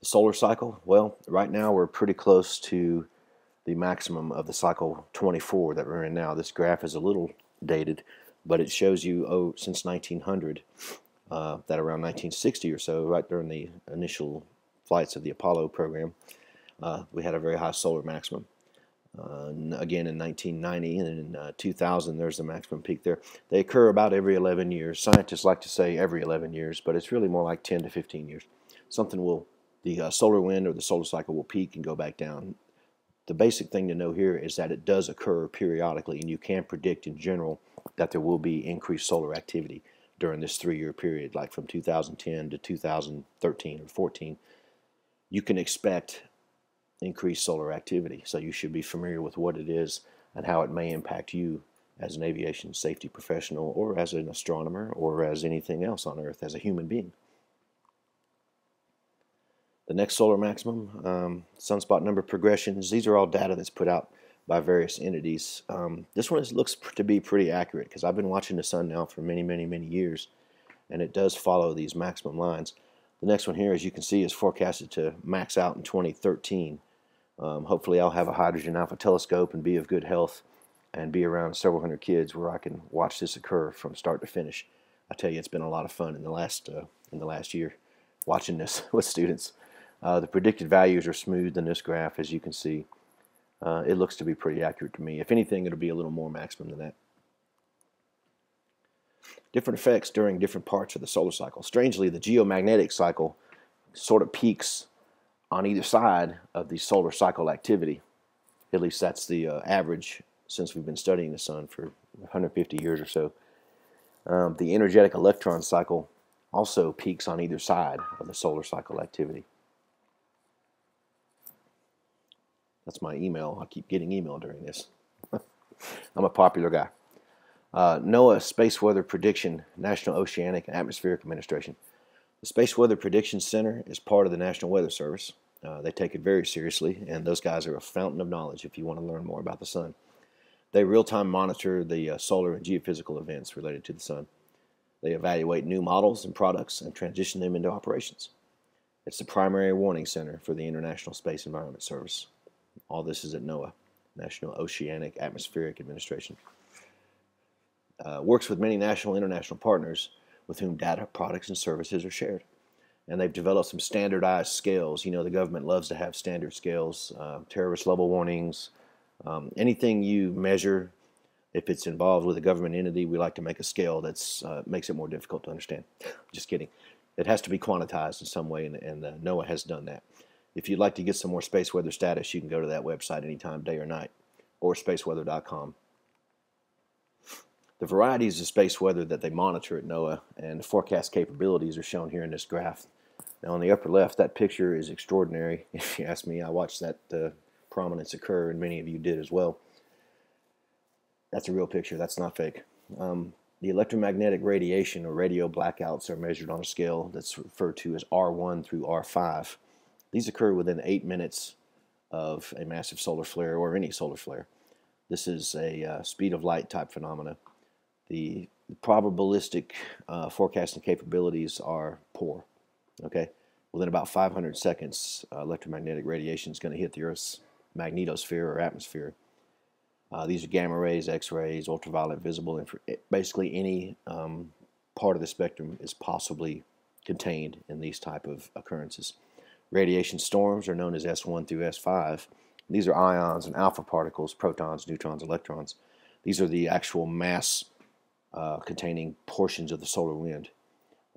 Solar cycle, well, right now we're pretty close to the maximum of the cycle 24 that we're in now. This graph is a little dated, but it shows you, since 1900, that around 1960 or so, right during the initial flights of the Apollo program, we had a very high solar maximum. Again in 1990 and in 2000 there's the maximum peak there. They occur about every 11 years. Scientists like to say every 11 years, but it's really more like 10 to 15 years. The solar wind or the solar cycle will peak and go back down. The basic thing to know here is that it does occur periodically, and you can predict in general that there will be increased solar activity during this 3-year period, like from 2010 to 2013 or 14. You can expect increased solar activity, so you should be familiar with what it is and how it may impact you as an aviation safety professional, or as an astronomer, or as anything else on Earth, as a human being. The next solar maximum, sunspot number progressions, these are all data that's put out by various entities. This one looks to be pretty accurate, because I've been watching the sun now for many, many, many years, and it does follow these maximum lines. The next one here, as you can see, is forecasted to max out in 2013. Hopefully I'll have a hydrogen alpha telescope and be of good health and be around several hundred kids where I can watch this occur from start to finish. I tell you, it's been a lot of fun in the last year watching this with students. The predicted values are smoothed in this graph, as you can see. It looks to be pretty accurate to me. If anything, it'll be a little more maximum than that. Different effects during different parts of the solar cycle. Strangely, the geomagnetic cycle sort of peaks on either side of the solar cycle activity. At least that's the average since we've been studying the sun for 150 years or so. The energetic electron cycle also peaks on either side of the solar cycle activity. That's my email. I keep getting email during this. I'm a popular guy. NOAA Space Weather Prediction, National Oceanic and Atmospheric Administration. The Space Weather Prediction Center is part of the National Weather Service. They take it very seriously, and those guys are a fountain of knowledge if you want to learn more about the sun. They real-time monitor the solar and geophysical events related to the sun. They evaluate new models and products and transition them into operations. It's the primary warning center for the International Space Environment Service. All this is at NOAA, National Oceanic Atmospheric Administration. Works with many national and international partners with whom data, products, and services are shared. And they've developed some standardized scales. You know, the government loves to have standard scales, terrorist level warnings, anything you measure. If it's involved with a government entity, we like to make a scale that's makes it more difficult to understand. Just kidding. It has to be quantized in some way, and NOAA has done that. If you'd like to get some more space weather status, you can go to that website anytime, day or night, or spaceweather.com. The varieties of space weather that they monitor at NOAA and the forecast capabilities are shown here in this graph. Now on the upper left, that picture is extraordinary. If you ask me, I watched that prominence occur, and many of you did as well. That's a real picture. That's not fake. The electromagnetic radiation or radio blackouts are measured on a scale that's referred to as R1 through R5. These occur within 8 minutes of a massive solar flare or any solar flare. This is a speed of light type phenomena. The probabilistic forecasting capabilities are poor. Okay, within about 500 seconds, electromagnetic radiation is going to hit the Earth's magnetosphere or atmosphere. These are gamma rays, X-rays, ultraviolet, visible, basically any part of the spectrum is possibly contained in these type of occurrences. Radiation storms are known as S1 through S5. These are ions and alpha particles, protons, neutrons, electrons. These are the actual mass containing portions of the solar wind.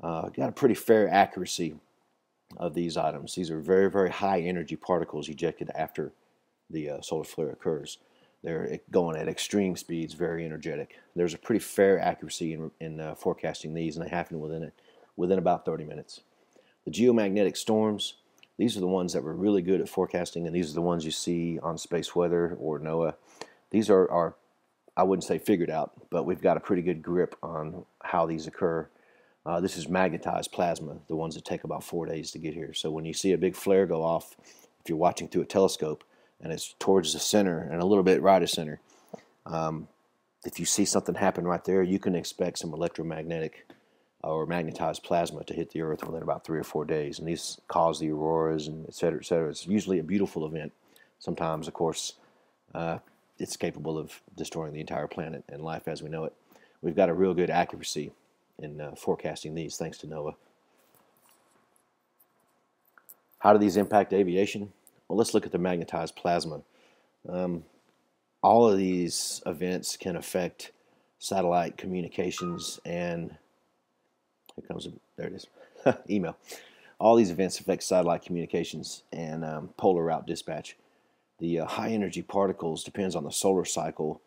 Got a pretty fair accuracy of these items. These are very, very high energy particles ejected after the solar flare occurs. They're going at extreme speeds, very energetic. There's a pretty fair accuracy in forecasting these, and they happen within about 30 minutes. The geomagnetic storms, these are the ones that we're really good at forecasting, and these are the ones you see on Space Weather or NOAA. These are I wouldn't say figured out, but we've got a pretty good grip on how these occur. This is magnetized plasma, the ones that take about 4 days to get here. So when you see a big flare go off, if you're watching through a telescope and it's towards the center and a little bit right of center, if you see something happen right there, you can expect some electromagnetic or magnetized plasma to hit the Earth within about 3 or 4 days, and these cause the auroras and et cetera, et cetera. It's usually a beautiful event. Sometimes, of course, it's capable of destroying the entire planet and life as we know it. We've got a real good accuracy in forecasting these, thanks to NOAA. How do these impact aviation? Well, let's look at the magnetized plasma. All of these events can affect satellite communications and there it is, email. All these events affect satellite communications and polar route dispatch. The high energy particles depends on the solar cycle,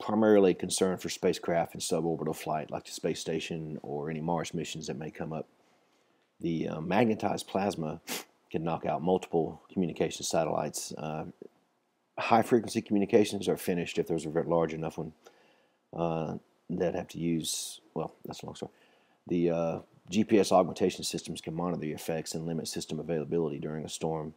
primarily concerned for spacecraft and suborbital flight like the space station or any Mars missions that may come up. The magnetized plasma can knock out multiple communication satellites. High frequency communications are finished if there's a very large enough one that have to use, well, that's a long story. The GPS augmentation systems can monitor the effects and limit system availability during a storm.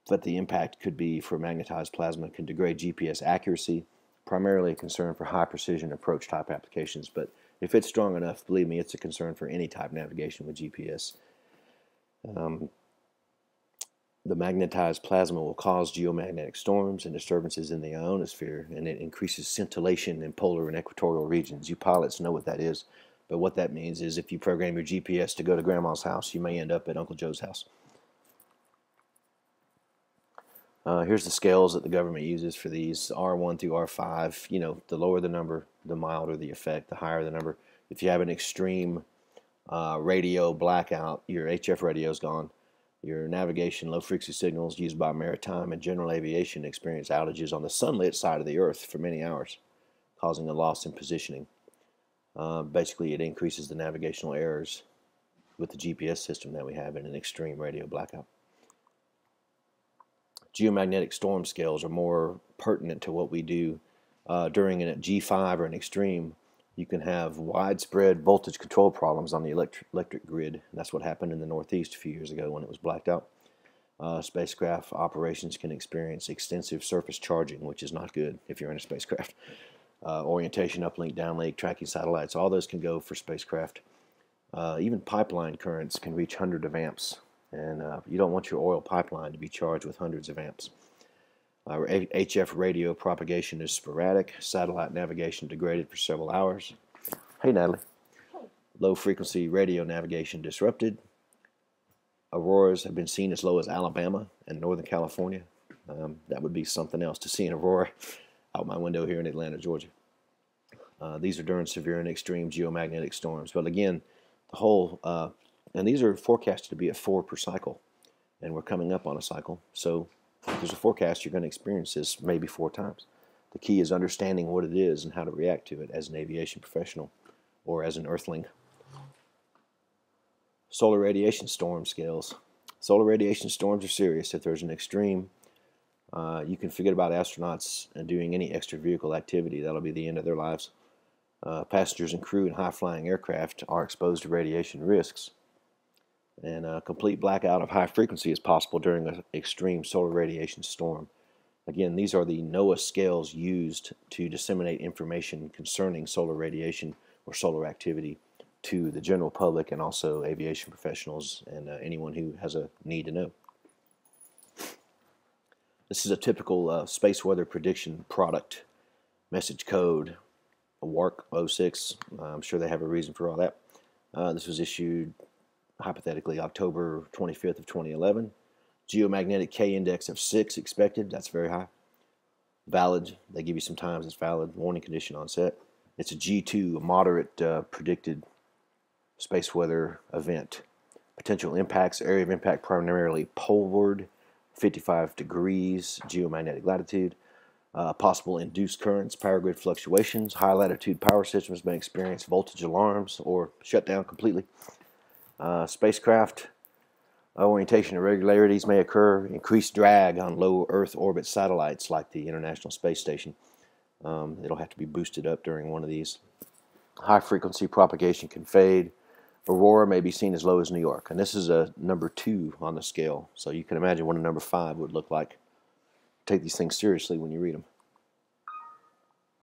But the impact could be for magnetized plasma can degrade GPS accuracy, primarily a concern for high precision approach type applications. But if it's strong enough, believe me, it's a concern for any type navigation with GPS. The magnetized plasma will cause geomagnetic storms and disturbances in the ionosphere, and it increases scintillation in polar and equatorial regions. You pilots know what that is, but what that means is if you program your GPS to go to Grandma's house, you may end up at Uncle Joe's house. Here's the scales that the government uses for these, R1 through R5. You know, the lower the number, the milder the effect, the higher the number. If you have an extreme radio blackout, your HF radio is gone. Your navigation low-frequency signals used by maritime and general aviation experience outages on the sunlit side of the Earth for many hours, causing a loss in positioning. Basically, it increases the navigational errors with the GPS system that we have in an extreme radio blackout. Geomagnetic storm scales are more pertinent to what we do. During a G5 or an extreme, you can have widespread voltage control problems on the electric grid. And that's what happened in the Northeast a few years ago when it was blacked out. Spacecraft operations can experience extensive surface charging, which is not good if you're in a spacecraft. Orientation, uplink, downlink, tracking satellites, all those can go for spacecraft. Even pipeline currents can reach hundreds of amps, and you don't want your oil pipeline to be charged with hundreds of amps. HF radio propagation is sporadic. Satellite navigation degraded for several hours. Hey, Natalie. Low frequency radio navigation disrupted. Auroras have been seen as low as Alabama and Northern California. That would be something else to see an aurora out my window here in Atlanta, Georgia. These are during severe and extreme geomagnetic storms. But again, the whole, and these are forecasted to be at 4 per cycle, and we're coming up on a cycle. So if there's a forecast, you're going to experience this maybe 4 times. The key is understanding what it is and how to react to it as an aviation professional or as an earthling. Solar radiation storm scales. Solar radiation storms are serious. If there's an extreme, you can forget about astronauts and doing any extra vehicle activity. That'll be the end of their lives. Passengers and crew in high-flying aircraft are exposed to radiation risks. And a complete blackout of high frequency is possible during an extreme solar radiation storm. Again, these are the NOAA scales used to disseminate information concerning solar radiation or solar activity to the general public and also aviation professionals and anyone who has a need to know. This is a typical space weather prediction product. Message code, a WARC 06. I'm sure they have a reason for all that. This was issued hypothetically October 25th of 2011. Geomagnetic K index of 6 expected. That's very high. Valid. They give you some times it's valid. Warning condition on set. It's a G2, a moderate predicted space weather event. Potential impacts, area of impact primarily poleward, 55 degrees geomagnetic latitude. Possible induced currents, power grid fluctuations. High latitude power systems may experience voltage alarms or shut down completely. Spacecraft orientation irregularities may occur. Increased drag on low Earth orbit satellites like the International Space Station. It'll have to be boosted up during one of these. High frequency propagation can fade. Aurora may be seen as low as New York. And this is a number 2 on the scale. So you can imagine what a number 5 would look like. Take these things seriously when you read them.